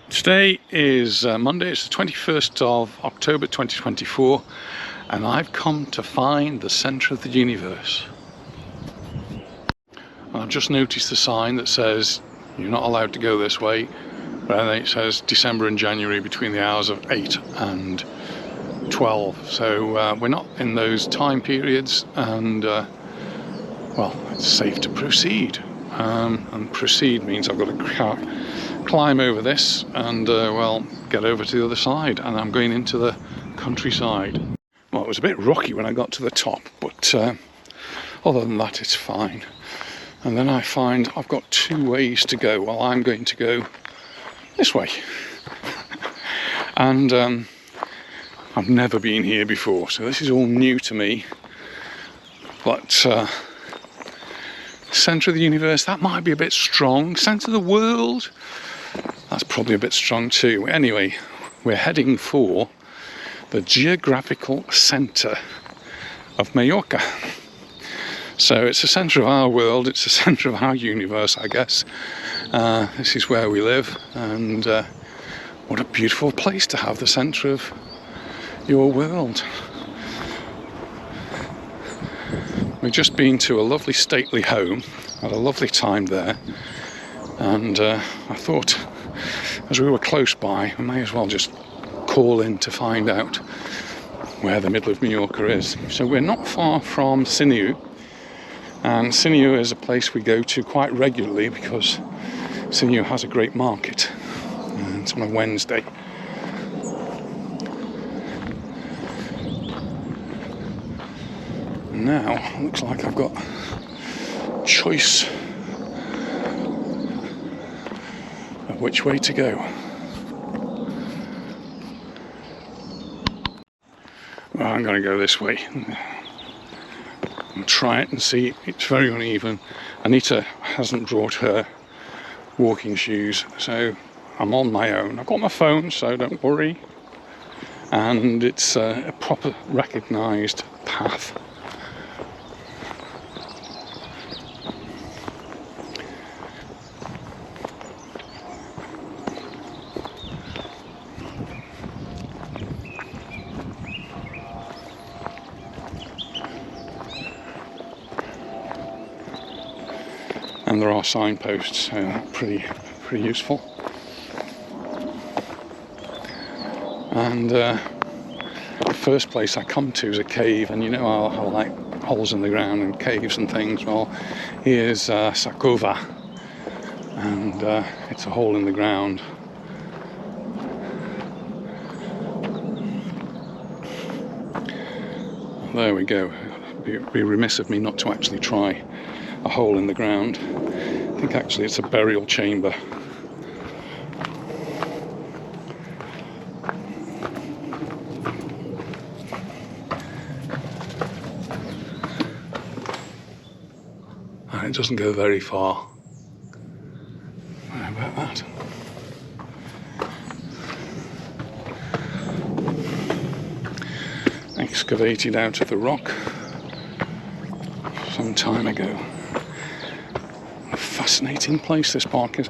Today is Monday, it's the 21st of October 2024, and I've come to find the centre of the universe. And I've just noticed the sign that says you're not allowed to go this way, but then it says December and January between the hours of 8 and 12. So we're not in those time periods, and well, it's safe to proceed. And proceed means I've got to climb over this and well, get over to the other side, and I'm going into the countryside. Well, it was a bit rocky when I got to the top, but other than that it's fine. And then I find I've got two ways to go. Well, I'm going to go this way. And I've never been here before, so this is all new to me. But centre of the universe, that might be a bit strong. Centre of the world, that's probably a bit strong too. Anyway, we're heading for the geographical centre of Mallorca. So it's the centre of our world, it's the centre of our universe, I guess. This is where we live, and what a beautiful place to have the centre of your world. We've just been to a lovely stately home, had a lovely time there, and I thought as we were close by we may as well just call in to find out where the middle of Majorca is. So we're not far from Sinu, and Sinu is a place we go to quite regularly because Sinu has a great market, and it's on a Wednesday. Now, looks like I've got choice of which way to go. Well, I'm going to go this way and try it and see. It's very uneven. Anita hasn't brought her walking shoes, so I'm on my own. I've got my phone, so don't worry. And it's a proper recognised path. And there are signposts, so pretty useful. And the first place I come to is a cave, and you know how I like holes in the ground and caves and things. Well, here's Cova, and it's a hole in the ground. There we go. It'd be remiss of me not to actually try a hole in the ground. I think actually it's a burial chamber. And it doesn't go very far. How about that? Excavated out of the rock some time ago. A fascinating place this park is.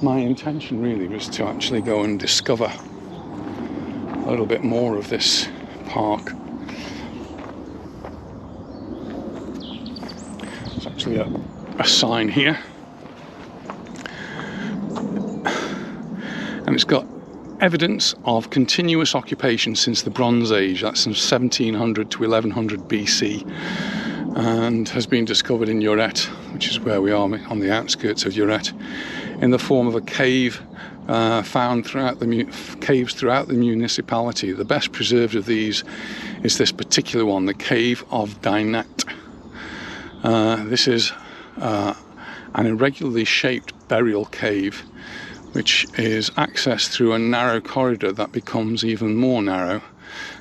My intention really was to actually go and discover a little bit more of this park. There's actually a sign here, and it's got evidence of continuous occupation since the Bronze Age. That's from 1700 to 1100 BC, and has been discovered in Lloret, which is where we are on the outskirts of Lloret, in the form of a cave found throughout caves throughout the municipality. The best preserved of these is this particular one, the cave of Dainat. This is an irregularly shaped burial cave, which is accessed through a narrow corridor that becomes even more narrow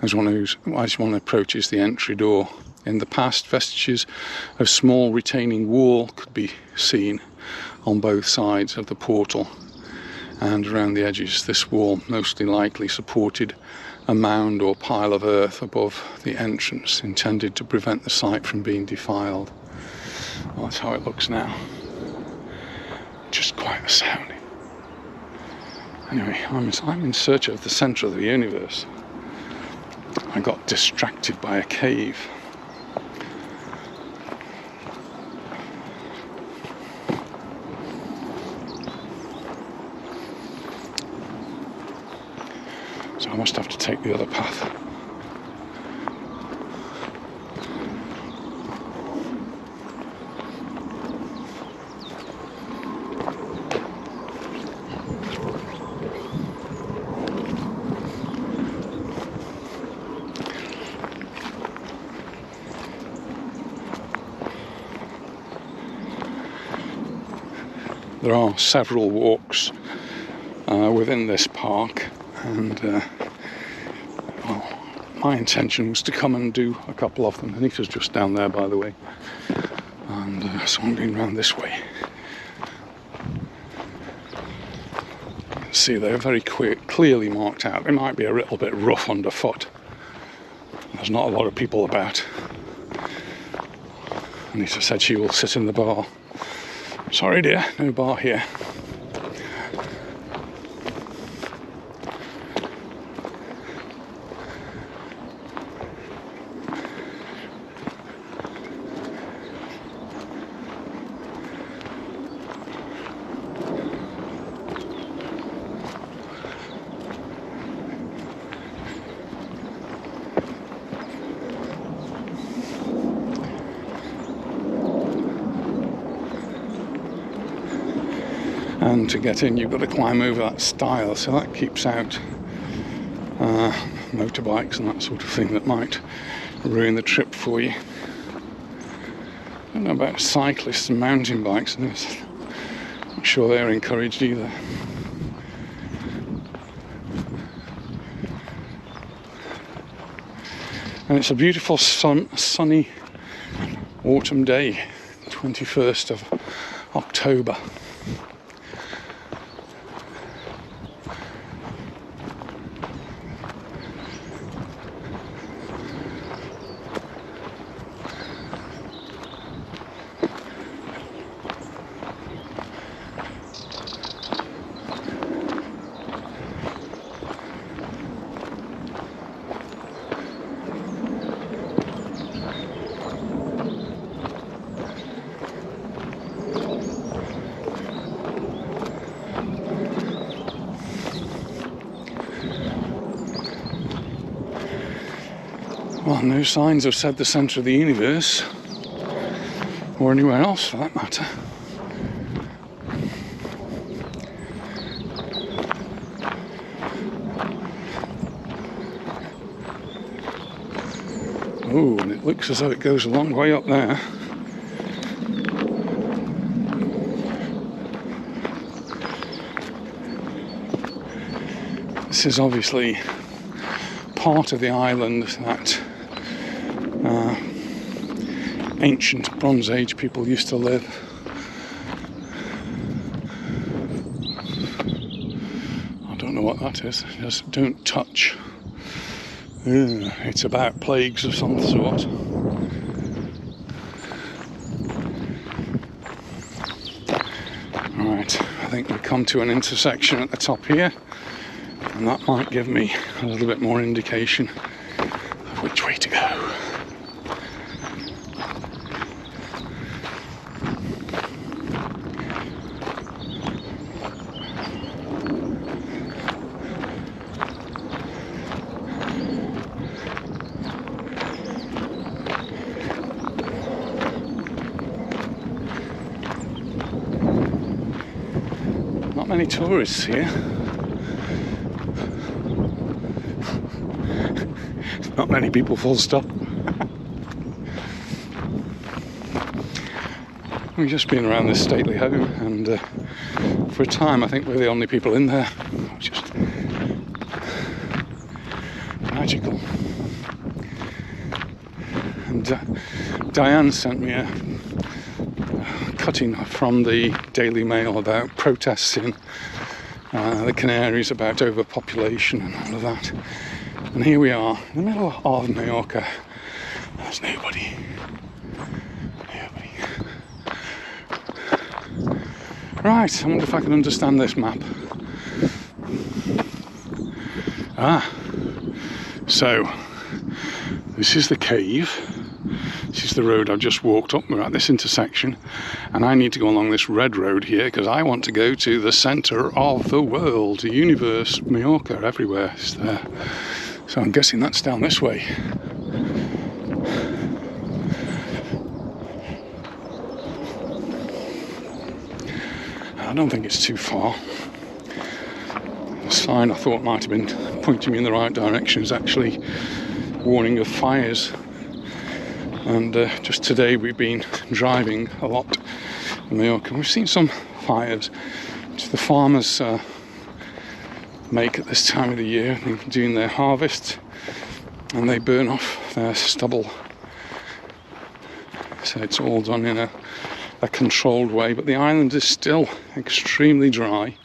as one approaches the entry door. In the past, vestiges of small retaining wall could be seen on both sides of the portal and around the edges. This wall mostly likely supported a mound or pile of earth above the entrance, intended to prevent the site from being defiled. Well, that's how it looks now. Just quite astounding. Anyway, I'm in search of the centre of the universe. I got distracted by a cave. So I must have to take the other path. There are several walks within this park, and well, my intention was to come and do a couple of them. Anita's just down there, by the way, and so I'm going round this way. You can see they're very clearly marked out. They might be a little bit rough underfoot. There's not a lot of people about. Anita said she will sit in the bar. Sorry dear, no bar here. And to get in, you've got to climb over that stile, so that keeps out motorbikes and that sort of thing that might ruin the trip for you. I don't know about cyclists and mountain bikes, and I'm not sure they're encouraged either. And it's a beautiful sunny autumn day, 21st of October. Well, no signs have said the centre of the universe, or anywhere else for that matter. Oh, and it looks as though it goes a long way up there. This is obviously part of the island that ancient Bronze Age people used to live. I don't know what that is. Just don't touch. It's about plagues of some sort. Right, I think we've come to an intersection at the top here, and that might give me a little bit more indication of which way to go. Not many tourists here. Not many people, full stop. We've just been around this stately home, and for a time I think we're the only people in there. It's just magical. And Diane sent me a cutting from the Daily Mail about protests in the Canaries about overpopulation and all of that. And here we are, in the middle of Majorca. There's nobody. Right, I wonder if I can understand this map. So this is the cave. This is the road I've just walked up. We're at this intersection and I need to go along this red road here because I want to go to the centre of the world, the universe. Mallorca, everywhere is there. So I'm guessing that's down this way. I don't think it's too far. The sign I thought might have been pointing me in the right direction is actually warning of fires. And just today we've been driving a lot in Mallorca. We've seen some fires which the farmers make at this time of the year. They're doing their harvest and they burn off their stubble. So it's all done in a controlled way, but the island is still extremely dry.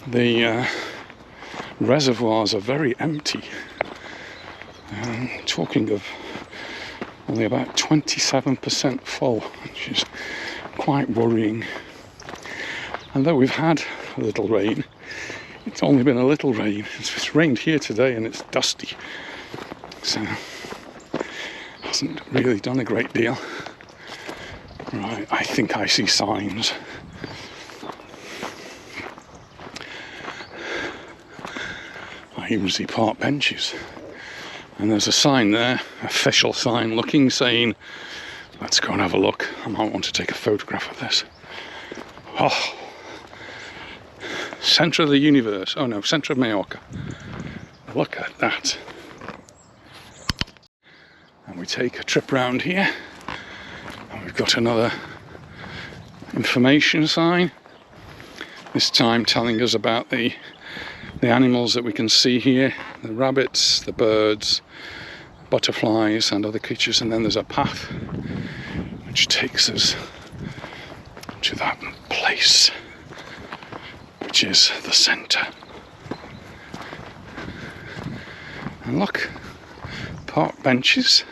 The reservoirs are very empty. Talking of only about 27% full, which is quite worrying. And though we've had a little rain, it's only been a little rain. It's rained here today and it's dusty, so hasn't really done a great deal. Right, I think I see signs. I even see park benches. And there's a sign there, official sign looking, saying, let's go and have a look. I might want to take a photograph of this. Oh, centre of the universe. Oh no, centre of Majorca. Look at that. And we take a trip round here. And we've got another information sign. This time telling us about the animals that we can see here. The rabbits, the birds, butterflies and other creatures, and then there's a path which takes us to that place which is the centre. And look, park benches.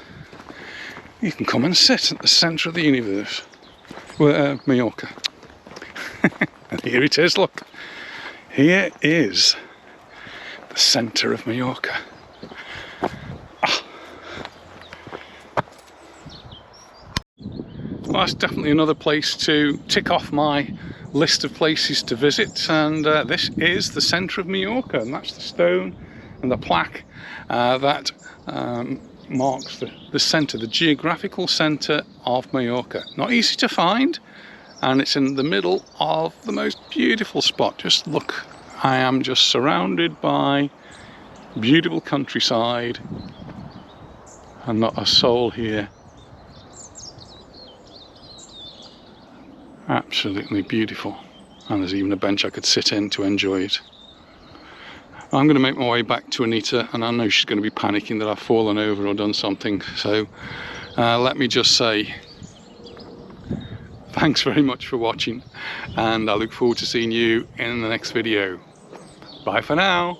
You can come and sit at the centre of the universe. Well, Majorca. And here it is, look. Here is the centre of Majorca. Well, that's definitely another place to tick off my list of places to visit, and this is the centre of Majorca, and that's the stone and the plaque that marks the centre, the geographical centre of Majorca. Not easy to find, and it's in the middle of the most beautiful spot. Just look, I am just surrounded by beautiful countryside and not a soul here. Absolutely beautiful, and there's even a bench I could sit in to enjoy it. I'm going to make my way back to Anita, and I know she's going to be panicking that I've fallen over or done something, so let me just say thanks very much for watching, and I look forward to seeing you in the next video. Bye for now.